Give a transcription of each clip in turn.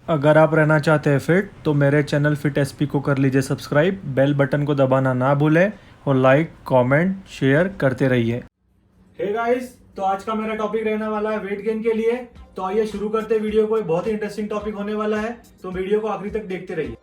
अगर आप रहना चाहते हैं फिट तो मेरे चैनल फिट एसपी को कर लीजिए सब्सक्राइब, बेल बटन को दबाना ना भूलें और लाइक कमेंट शेयर करते रहिए। हे गाइस, तो आज का मेरा टॉपिक रहने वाला है वेट गेन के लिए। तो आइए शुरू करते हैं वीडियो को। बहुत ही इंटरेस्टिंग टॉपिक होने वाला है, तो वीडियो को आखिरी तक देखते रहिए।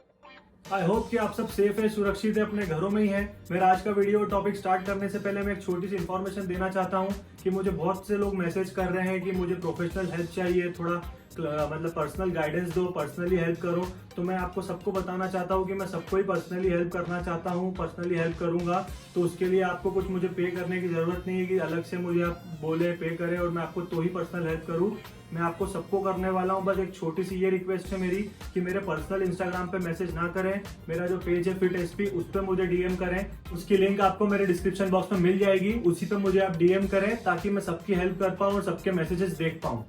आई होप कि आप सब सेफ है, सुरक्षित है, अपने घरों में ही है। मेरा आज का वीडियो टॉपिक स्टार्ट करने से पहले मैं एक छोटी सी इन्फॉर्मेशन देना चाहता हूँ कि मुझे बहुत से लोग मैसेज कर रहे हैं कि मुझे प्रोफेशनल हेल्प चाहिए, थोड़ा मतलब पर्सनल गाइडेंस दो, पर्सनली हेल्प करो। तो मैं आपको सबको बताना चाहता हूँ कि मैं सबको ही पर्सनली हेल्प करना चाहता हूँ, पर्सनली हेल्प करूंगा। तो उसके लिए आपको कुछ मुझे पे करने की जरूरत नहीं है कि अलग से मुझे आप बोले पे करें और मैं आपको तो ही पर्सनल हेल्प करूँ। मैं आपको सबको करने वाला हूँ। बस एक छोटी सी ये रिक्वेस्ट है मेरी कि मेरे पर्सनल इंस्टाग्राम पे मैसेज ना करें। मेरा जो पेज है फिट एसपी, उस पर मुझे डीएम करें। उसकी लिंक आपको मेरे डिस्क्रिप्शन बॉक्स में मिल जाएगी, उसी पे मुझे आप डीएम करें ताकि मैं सबकी हेल्प कर पाऊँ और सबके मैसेजेस देख पाऊँ।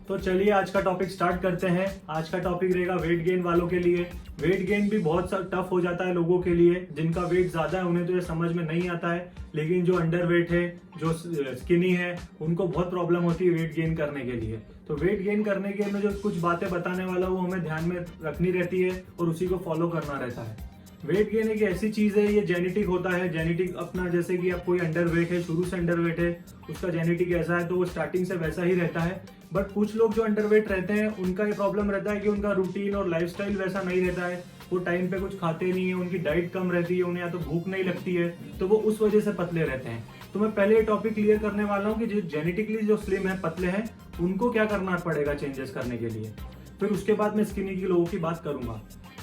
तो चलिए आज का टॉपिक स्टार्ट करते हैं। आज का टॉपिक रहेगा वेट गेन वालों के लिए। वेट गेन भी बहुत टफ हो जाता है लोगों के लिए। जिनका वेट ज्यादा है उन्हें तो ये समझ में नहीं आता है, लेकिन जो अंडर वेट है, जो स्किनी है, उनको बहुत प्रॉब्लम होती है वेट गेन करने के लिए। तो वेट गेन करने के लिए मैं जो कुछ बातें बताने वाला हूँ हमें ध्यान में रखनी रहती है और उसी को फॉलो करना रहता है। वेट गेन एक ऐसी चीज है, ये जेनेटिक होता है। जेनेटिक अपना, जैसे कि आप कोई अंडर वेट है, शुरू से अंडर वेट है, उसका जेनेटिक ऐसा है तो वो स्टार्टिंग से वैसा ही रहता है। बट कुछ लोग जो अंडर वेट रहते हैं उनका ये प्रॉब्लम रहता है कि उनका रूटीन और लाइफस्टाइल वैसा नहीं रहता है। वो टाइम पे कुछ खाते नहीं है, उनकी डाइट कम रहती है, उन्हें या तो भूख नहीं लगती है, तो वो उस वजह से पतले रहते हैं। तो मैं पहले ये टॉपिक क्लियर करने वाला हूँ कि जो जेनेटिकली जो स्लिम है, पतले हैं, उनको क्या करना पड़ेगा चेंजेस करने के लिए। फिर उसके बाद मैं स्किनी की लोगों की बात करूंगा।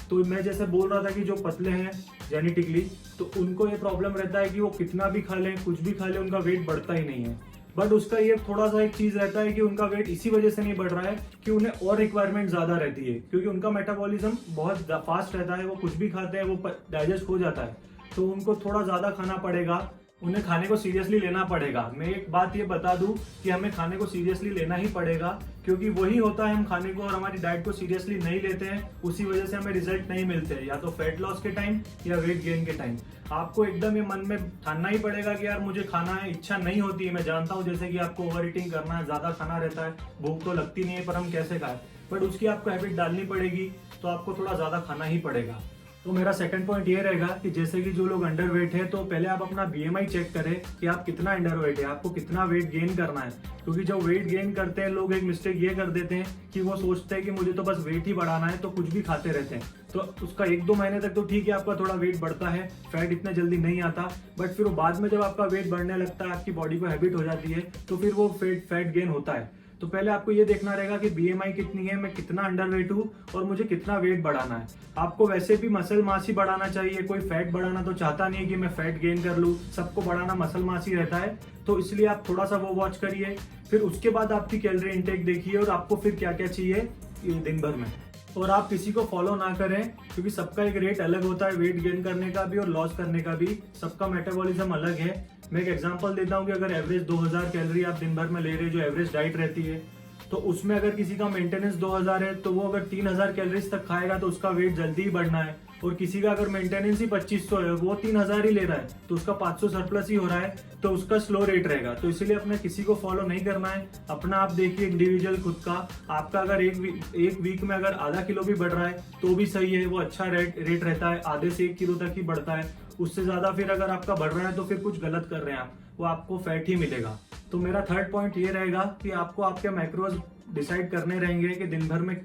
तो मैं जैसे बोल रहा था कि जो पतले हैं जेनेटिकली, तो उनको ये प्रॉब्लम रहता है कि वो कितना भी खा लें, कुछ भी खा लें, उनका वेट बढ़ता ही नहीं है। बट उसका ये थोड़ा सा एक चीज रहता है कि उनका वेट इसी वजह से नहीं बढ़ रहा है कि उन्हें और रिक्वायरमेंट ज्यादा रहती है, क्योंकि उनका मेटाबॉलिज्म बहुत फास्ट रहता है। वो कुछ भी खाते हैं वो डाइजेस्ट हो जाता है, तो उनको थोड़ा ज्यादा खाना पड़ेगा, उन्हें खाने को सीरियसली लेना पड़ेगा। मैं एक बात ये बता दूं कि हमें खाने को सीरियसली लेना ही पड़ेगा, क्योंकि वही होता है, हम खाने को और हमारी डाइट को सीरियसली नहीं लेते हैं, उसी वजह से हमें रिजल्ट नहीं मिलते हैं, या तो फैट लॉस के टाइम या वेट गेन के टाइम। आपको एकदम ये मन में ठानना ही पड़ेगा कि यार मुझे खाना है, इच्छा नहीं होती है। मैं जानता हूँ जैसे कि आपको ओवर ईटिंग करना है, ज्यादा खाना रहता है, भूख तो लगती नहीं है, पर हम कैसे खाएं। बट उसकी आपको हैबिट डालनी पड़ेगी, तो आपको थोड़ा ज्यादा खाना ही पड़ेगा। तो मेरा सेकंड पॉइंट ये रहेगा कि जैसे कि जो लोग अंडर वेट है, तो पहले आप अपना बीएमआई चेक करें कि आप कितना अंडर वेट है, आपको कितना वेट गेन करना है। क्योंकि जब वेट गेन करते हैं लोग, एक मिस्टेक ये कर देते हैं कि वो सोचते हैं कि मुझे तो बस वेट ही बढ़ाना है, तो कुछ भी खाते रहते हैं। तो उसका 1-2 महीने तक तो ठीक है, आपका थोड़ा वेट बढ़ता है, फैट इतना जल्दी नहीं आता। बट फिर बाद में जब आपका वेट बढ़ने लगता है, आपकी बॉडी को हैबिट हो जाती है, तो फिर वो फैट गेन होता है। तो पहले आपको ये देखना रहेगा कि बीएमआई कितनी है, मैं कितना अंडर वेट हूँ और मुझे कितना वेट बढ़ाना है। आपको वैसे भी मसल मास ही बढ़ाना चाहिए, कोई फैट बढ़ाना तो चाहता नहीं है कि मैं फैट गेन कर लूँ। सबको बढ़ाना मसल मास ही रहता है, तो इसलिए आप थोड़ा सा वो वॉच करिए। फिर उसके बाद आपकी कैलोरी इनटेक देखिए और आपको फिर क्या क्या चाहिए दिन भर में। और आप किसी को फॉलो ना करें, क्योंकि सबका एक रेट अलग होता है, वेट गेन करने का भी और लॉस करने का भी। सबका मेटाबॉलिज्म अलग है। मैं एक एग्जांपल देता हूँ कि अगर एवरेज 2000 कैलोरी आप दिन भर में ले रहे हैं, जो एवरेज डाइट रहती है, तो उसमें अगर किसी का मेंटेनेंस 2000 है, तो वो अगर 3000 कैलोरीज तक खाएगा तो उसका वेट जल्दी ही बढ़ना है। और किसी का अगर मेंटेनेंस ही 2500 है, वो 3000 ही ले रहा है, तो उसका 500 सरप्लस ही हो रहा है, तो उसका स्लो रेट रहेगा। तो इसीलिए अपने किसी को फॉलो नहीं करना है, अपना आप देखिए इंडिविजुअल खुद का। आपका अगर एक वीक में अगर आधा किलो भी बढ़ रहा है तो भी सही है, वो अच्छा रेट रहता है, आधे से 1 किलो तक ही बढ़ता है। उससे ज्यादा फिर अगर आपका बढ़ रहा है तो फिर कुछ गलत कर रहे हैं आप, वो आपको फैट ही मिलेगा। तो मेरा थर्ड पॉइंट ये रहेगा कि आपको आपके मैक्रोज डिसाइड करने रहेंगे कि दिन भर में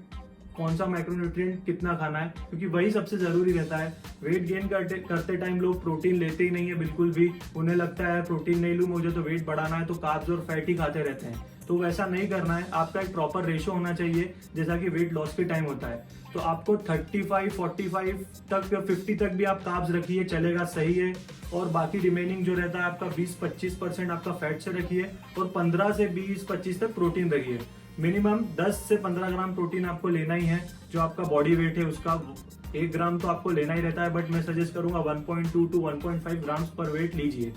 कौन सा माइक्रोन्यूट्रिएंट कितना खाना है, क्योंकि वही सबसे जरूरी रहता है। वेट गेन करते टाइम लोग प्रोटीन लेते ही नहीं है बिल्कुल भी। उन्हें लगता है प्रोटीन नहीं लूँ मुझे तो वेट बढ़ाना है, तो कार्ब्स और फैट ही खाते रहते हैं। तो वैसा नहीं करना है, आपका एक प्रॉपर रेशो होना चाहिए, जैसा कि वेट लॉस के टाइम होता है। तो आपको 35, 45 तक या 50 तक भी आप कार्ब्स रखिए, चलेगा, सही है। और बाकी रिमेनिंग जो रहता है आपका 20-25% आपका फैट से रखिए, और 15 से 20-25 तक प्रोटीन रखिए। मिनिमम 10 से 15 ग्राम प्रोटीन आपको लेना ही है। जो आपका बॉडी वेट है उसका 1 ग्राम तो आपको लेना ही रहता है, बट मैं सजेस्ट करूंगा 1.2 to 1.5 ग्राम्स पर वेट लीजिए।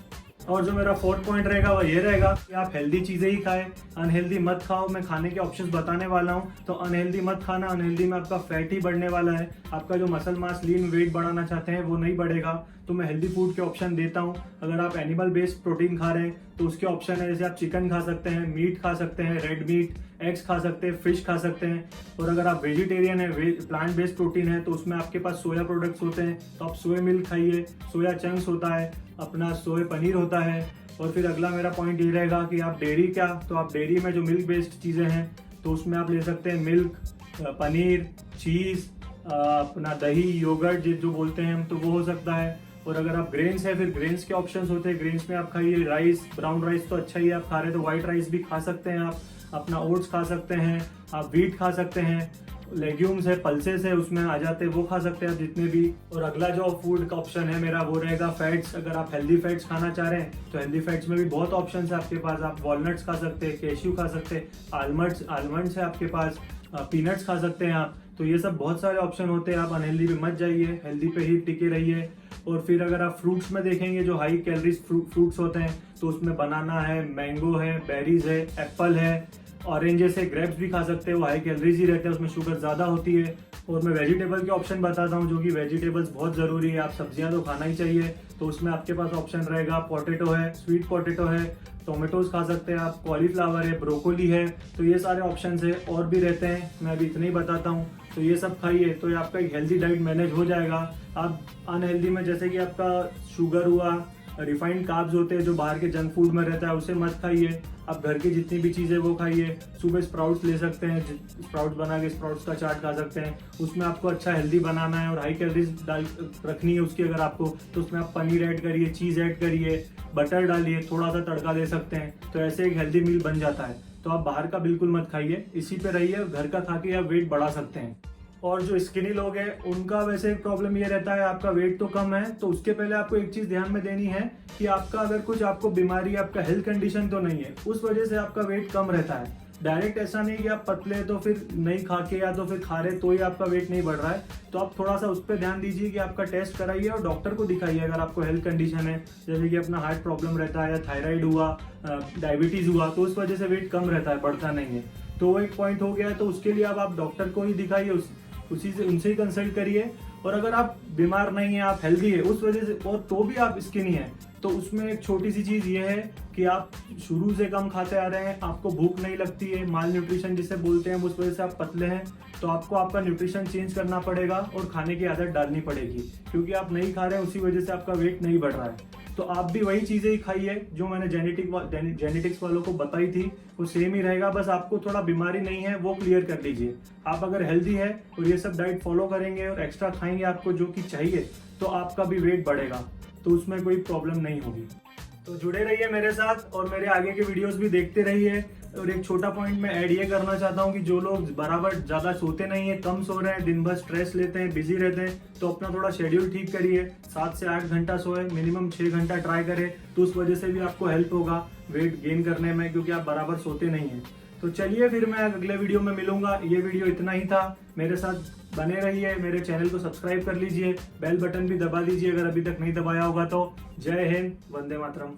और जो मेरा फोर्थ पॉइंट रहेगा वो ये रहेगा कि आप हेल्दी चीजें ही खाएं, अनहेल्दी मत खाओ। मैं खाने के ऑप्शंस बताने वाला हूं, तो अनहेल्दी मत खाना। अनहेल्दी में आपका फैट ही बढ़ने वाला है, आपका जो मसल मास लीन वेट बढ़ाना चाहते हैं वो नहीं बढ़ेगा। तो मैं हेल्दी फूड के ऑप्शन देता हूं। अगर आप एनिमल बेस्ड प्रोटीन खा रहे हैं तो उसके ऑप्शन है, जैसे आप चिकन खा सकते हैं, मीट खा सकते हैं, रेड मीट, एग्स खा सकते हैं, फिश खा सकते हैं। और अगर आप वेजिटेरियन है, प्लांट बेस्ड प्रोटीन है, तो उसमें आपके पास सोया प्रोडक्ट्स होते हैं, तो आप सोया मिल्क खाइए, सोया चंक्स होता है, अपना सोया पनीर होता है। और फिर अगला मेरा पॉइंट ये रहेगा कि आप डेयरी क्या, तो आप डेयरी में जो मिल्क बेस्ड चीज़ें हैं तो उसमें आप ले सकते हैं मिल्क, पनीर, चीज़, अपना दही, योगर्ट जो बोलते हैं हम, तो वो हो सकता है। और अगर आप ग्रेन्स है, फिर ग्रेन्स के ऑप्शंस होते हैं, ग्रेन्स में आप खाइए राइस, ब्राउन राइस तो अच्छा ही है, आप खा रहे हैं तो व्हाइट राइस भी खा सकते हैं आप, अपना ओट्स खा सकते हैं, आप व्हीट खा सकते हैं, लेग्यूम्स है, पल्सेस है, उसमें आ जाते हैं, वो खा सकते हैं आप जितने भी। और अगला जो फूड का ऑप्शन है मेरा वो रहेगा फैट्स। अगर आप हेल्दी फैट्स खाना चाह रहे हैं तो हेल्दी फैट्स में भी बहुत ऑप्शन है आपके पास। आप वॉलनट्स खा सकते हैं, कैश्यू खा सकते हैं, आलमंड्स है आपके पास, पीनट्स खा सकते हैं आप। तो ये सब बहुत सारे ऑप्शन होते हैं। आप अनहेल्दी पे मत जाइए, हेल्दी पे ही टिके रहिए। और फिर अगर आप फ्रूट्स में देखेंगे जो हाई कैलोरीज फ्रूट्स होते हैं तो उसमें बनाना है, मैंगो है, बेरीज है, एप्पल है, ऑरेंजेस है, ग्रेप्स भी खा सकते हैं, वो हाई कैलोरीज ही रहते हैं, उसमें शुगर ज़्यादा होती है। और मैं वेजिटेबल के ऑप्शन बताता हूँ, जो कि वेजिटेबल्स बहुत ज़रूरी है, आप सब्जियां तो खाना ही चाहिए। तो उसमें आपके पास ऑप्शन रहेगा पोटैटो है, स्वीट पोटैटो है, टोमेटोज खा सकते हैं आप, कॉलीफ्लावर है, ब्रोकोली है, तो ये सारे ऑप्शंस है। और भी रहते हैं, मैं अभी इतने ही बताता हूँ। तो ये सब खाइए तो ये आपका एक हेल्दी डाइट मैनेज हो जाएगा। आप अनहेल्दी में जैसे कि आपका शुगर हुआ, रिफाइंड कार्ब्स होते हैं जो बाहर के जंक फूड में रहता है, उसे मत खाइए। आप घर की जितनी भी चीज़ें वो खाइए। सुबह स्प्राउट्स ले सकते हैं, स्प्राउट्स बना के स्प्राउट्स का चाट खा सकते हैं, उसमें आपको अच्छा हेल्दी बनाना है और हाई कैलोरीज डाल रखनी है उसकी अगर आपको, तो उसमें आप पनीर ऐड करिए, चीज़ ऐड करिए, बटर डालिए, थोड़ा सा तड़का दे सकते हैं, तो ऐसे एक हेल्दी मील बन जाता है। तो आप बाहर का बिल्कुल मत खाइए, इसी पे रहिए, घर का खा के आप वेट बढ़ा सकते हैं। और जो स्किनी लोग हैं उनका वैसे एक प्रॉब्लम ये रहता है, आपका वेट तो कम है, तो उसके पहले आपको एक चीज ध्यान में देनी है कि आपका अगर कुछ आपको बीमारी, आपका हेल्थ कंडीशन तो नहीं है, उस वजह से आपका वेट कम रहता है। डायरेक्ट ऐसा नहीं कि आप पतले तो फिर नहीं खा के या तो फिर खा रहे तो ही आपका वेट नहीं बढ़ रहा है। तो आप थोड़ा सा उस पर ध्यान दीजिए कि आपका टेस्ट कराइए और डॉक्टर को दिखाइए अगर आपको हेल्थ कंडीशन है, जैसे कि अपना हार्ट प्रॉब्लम रहता है या थायराइड हुआ, डायबिटीज हुआ, तो उस वजह से वेट कम रहता है, बढ़ता नहीं है। तो वो एक पॉइंट हो गया है, तो उसके लिए अब आप डॉक्टर को ही दिखाइए, उसी से उनसे ही कंसल्ट करिए। और अगर आप बीमार नहीं है, आप हेल्दी है उस वजह से, और तो भी आप स्किनी है, तो उसमें एक छोटी सी चीज ये है कि आप शुरू से कम खाते आ रहे हैं, आपको भूख नहीं लगती है, माल न्यूट्रिशन जिसे बोलते हैं, उस वजह से आप पतले हैं, तो आपको आपका न्यूट्रिशन चेंज करना पड़ेगा और खाने की आदत डालनी पड़ेगी, क्योंकि आप नहीं खा रहे हैं उसी वजह से आपका वेट नहीं बढ़ रहा है। तो आप भी वही चीजें ही खाइए जो मैंने जेनेटिक्स वालों को बताई थी, वो सेम ही रहेगा, बस आपको थोड़ा बीमारी नहीं है वो क्लियर कर लीजिए। आप अगर हेल्दी है और ये सब डाइट फॉलो करेंगे और एक्स्ट्रा खाएंगे आपको जो कि चाहिए, तो आपका भी वेट बढ़ेगा, तो उसमें कोई प्रॉब्लम नहीं होगी। तो जुड़े रहिए मेरे साथ और मेरे आगे के वीडियोस भी देखते रहिए। और एक छोटा पॉइंट मैं ऐड ये करना चाहता हूँ कि जो लोग बराबर ज़्यादा सोते नहीं है, कम सो रहे हैं, दिन भर स्ट्रेस लेते हैं, बिजी रहते हैं, तो अपना थोड़ा शेड्यूल ठीक करिए, 7 से 8 घंटा सोए, मिनिमम 6 घंटा ट्राई करें, तो उस वजह से भी आपको हेल्प होगा वेट गेन करने में, क्योंकि आप बराबर सोते नहीं हैं। तो चलिए फिर मैं अगले वीडियो में मिलूंगा। ये वीडियो इतना ही था, मेरे साथ बने रहिए, मेरे चैनल को सब्सक्राइब कर लीजिए, बेल बटन भी दबा दीजिए अगर अभी तक नहीं दबाया होगा तो। जय हिंद, वंदे मातरम।